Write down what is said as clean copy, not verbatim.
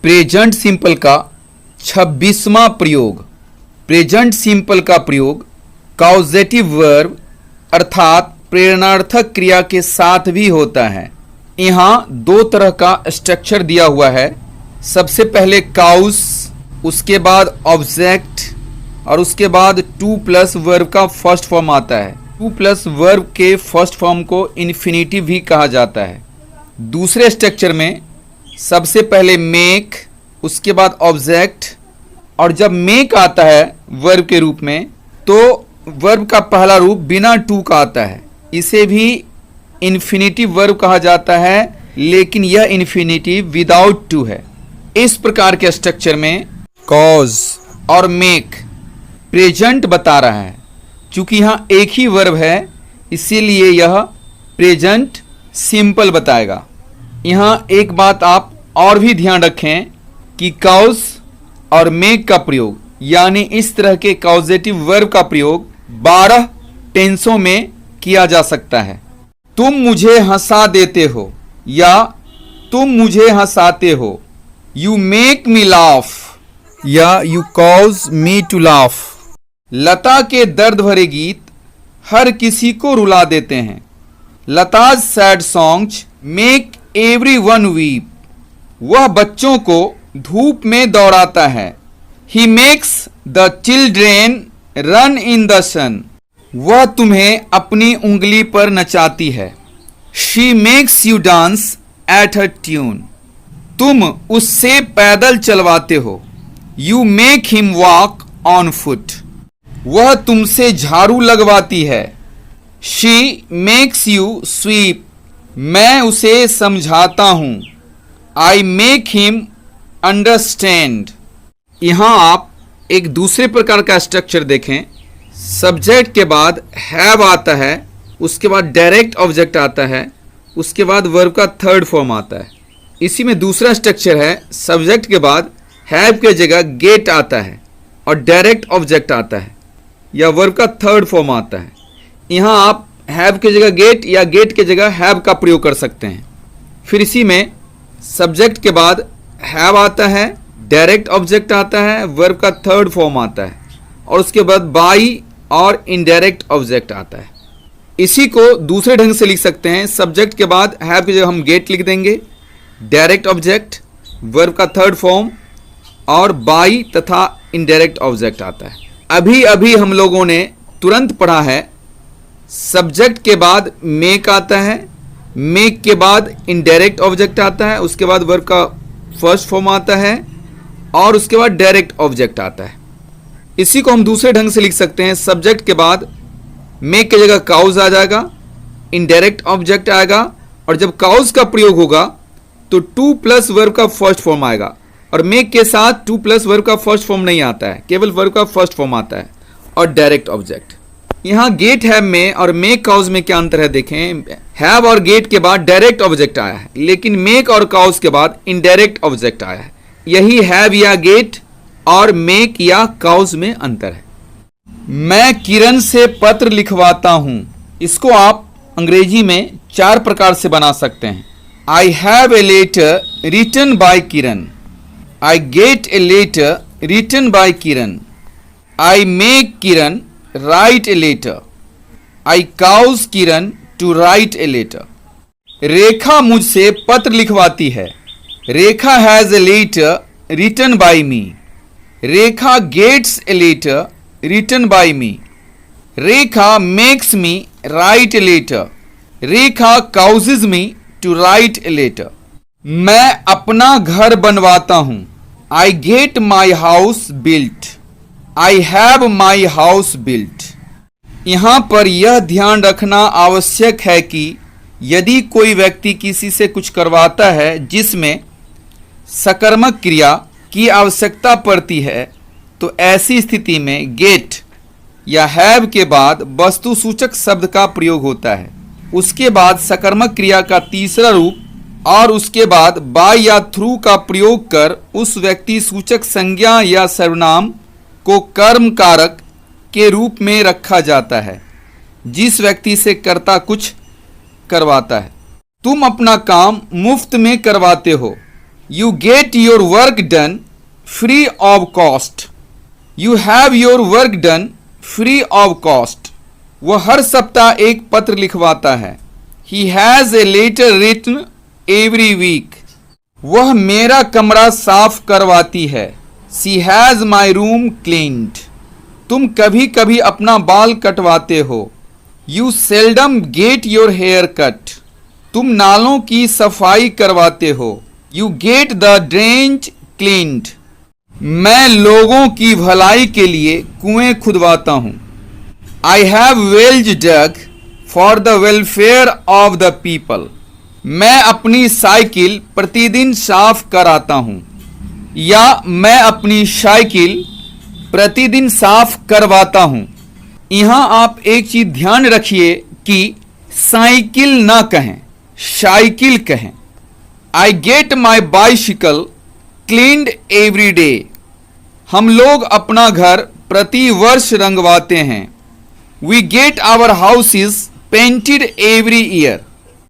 Present simple का 26वां प्रयोग। Present simple का प्रयोग कॉजेटिव वर्ब अर्थात प्रेरणार्थक क्रिया के साथ भी होता है। यहाँ दो तरह का स्ट्रक्चर दिया हुआ है। सबसे पहले काउस, उसके बाद ऑब्जेक्ट और उसके बाद टू प्लस वर्ब का फर्स्ट फॉर्म आता है। टू प्लस वर्ब के फर्स्ट फॉर्म को इन्फिनिटिव भी कहा जाता है। दूसरे स्ट्रक्चर में सबसे पहले मेक, उसके बाद ऑब्जेक्ट, और जब मेक आता है वर्ब के रूप में तो वर्ब का पहला रूप बिना टू का आता है। इसे भी इन्फिनिटिव वर्ब कहा जाता है, लेकिन यह इन्फिनिटिव विदाउट टू है। इस प्रकार के स्ट्रक्चर में कॉज और मेक प्रेजेंट बता रहा है। चूंकि यहाँ एक ही वर्ब है इसीलिए यह प्रेजेंट सिंपल बताएगा। यहाँ एक बात आप और भी ध्यान रखें कि कॉज और मेक का प्रयोग यानी इस तरह के कॉजेटिव वर्ब का प्रयोग 12 टेंसों में किया जा सकता है। तुम मुझे हंसा देते हो या तुम मुझे हंसाते हो। यू मेक मी लाफ या you cause me to laugh. Lata के दर्द भरे गीत हर किसी को रुला देते हैं। Lata's sad songs make everyone weep. वह बच्चों को धूप में दौड़ाता है। He makes the children run in the sun. वह तुम्हें अपनी उंगली पर नचाती है। She makes you dance at her tune. तुम उससे पैदल चलवाते हो। You make him walk on foot. वह तुमसे झाड़ू लगवाती है। She makes you sweep. मैं उसे समझाता हूँ। I make him understand. यहाँ आप एक दूसरे प्रकार का स्ट्रक्चर देखें। सब्जेक्ट के बाद हैव आता है, उसके बाद डायरेक्ट ऑब्जेक्ट आता है, उसके बाद वर्ब का थर्ड फॉर्म आता है। इसी में दूसरा स्ट्रक्चर है, सब्जेक्ट के बाद हैव के जगह गेट आता है और डायरेक्ट ऑब्जेक्ट आता है या वर्ब का थर्ड फॉर्म आता है। यहाँ आप हैव के जगह गेट या गेट के जगह हैव का प्रयोग कर सकते हैं। फिर इसी में सब्जेक्ट के बाद हैव आता है, डायरेक्ट ऑब्जेक्ट आता है, वर्ब का थर्ड फॉर्म आता है और उसके बाद बाई और इनडायरेक्ट ऑब्जेक्ट आता है। इसी को दूसरे ढंग से लिख सकते हैं। सब्जेक्ट के बाद हैव की जगह हम गेट लिख देंगे, डायरेक्ट ऑब्जेक्ट, वर्ब का थर्ड फॉर्म और बाई तथा इनडायरेक्ट ऑब्जेक्ट आता है। अभी अभी हम लोगों ने तुरंत पढ़ा है, सब्जेक्ट के बाद मेक आता है, मेक के बाद इनडायरेक्ट ऑब्जेक्ट आता है, उसके बाद वर्ब का फर्स्ट फॉर्म आता है और उसके बाद डायरेक्ट ऑब्जेक्ट आता है। इसी को हम दूसरे ढंग से लिख सकते हैं। सब्जेक्ट के बाद मेक की जगह काउज आ जाएगा, इनडायरेक्ट ऑब्जेक्ट आएगा और जब काउज का प्रयोग होगा तो टू प्लस वर्ब का फर्स्ट फॉर्म आएगा और मेक के साथ टू प्लस वर्ब का फर्स्ट फॉर्म नहीं आता है, केवल वर्ब का फर्स्ट फॉर्म आता है और डायरेक्ट ऑब्जेक्ट। यहाँ गेट हैव में और मेक काउज में क्या अंतर है देखें। हैव और गेट के बाद डायरेक्ट ऑब्जेक्ट आया है, लेकिन मेक और काउज के बाद इनडायरेक्ट ऑब्जेक्ट आया है। यही हैव या गेट और मेक या काउज में अंतर है। मैं किरण से पत्र लिखवाता हूं। इसको आप अंग्रेजी में 4 प्रकार से बना सकते हैं। I have a letter written by Kiran. I get a letter written by Kiran. I make Kiran write a letter. I cause Kiran to write a letter. Rekha मुझसे पत्र लिखवाती है। Rekha has a letter written by me. Rekha gets a letter written by me. Rekha makes me write a letter. Rekha causes me to write a letter. मैं अपना घर बनवाता हूं। I get my house built. I have my house built. यहाँ पर यह ध्यान रखना आवश्यक है कि यदि कोई व्यक्ति किसी से कुछ करवाता है जिसमें सकर्मक क्रिया की आवश्यकता पड़ती है तो ऐसी स्थिति में गेट या हैव के बाद वस्तुसूचक शब्द का प्रयोग होता है। उसके बाद सकर्मक क्रिया का तीसरा रूप और उसके बाद बाय या थ्रू का प्रयोग कर उस व्यक्ति सूचक संज्ञा या सर्वनाम को कर्म कारक के रूप में रखा जाता है जिस व्यक्ति से कर्ता कुछ करवाता है। तुम अपना काम मुफ्त में करवाते हो You get your work done free of cost. You have your work done free of cost. वह हर सप्ताह एक पत्र लिखवाता है. He has a letter written every week. वह मेरा कमरा साफ करवाती है. She has my room cleaned. तुम कभी कभी अपना बाल कटवाते हो. You seldom get your hair cut. तुम नालों की सफाई करवाते हो. You get the drains cleaned. मैं लोगों की भलाई के लिए कुएं खुदवाता हूँ. I have wells dug for the welfare of the people. मैं अपनी साइकिल प्रतिदिन साफ कराता हूँ. या मैं अपनी साइकिल प्रतिदिन साफ करवाता हूँ. यहाँ आप एक चीज ध्यान रखिए कि साइकिल ना कहें, साइकिल कहें. I get my bicycle cleaned every day. हम लोग अपना घर प्रति वर्ष रंगवाते हैं. We get our houses painted every year.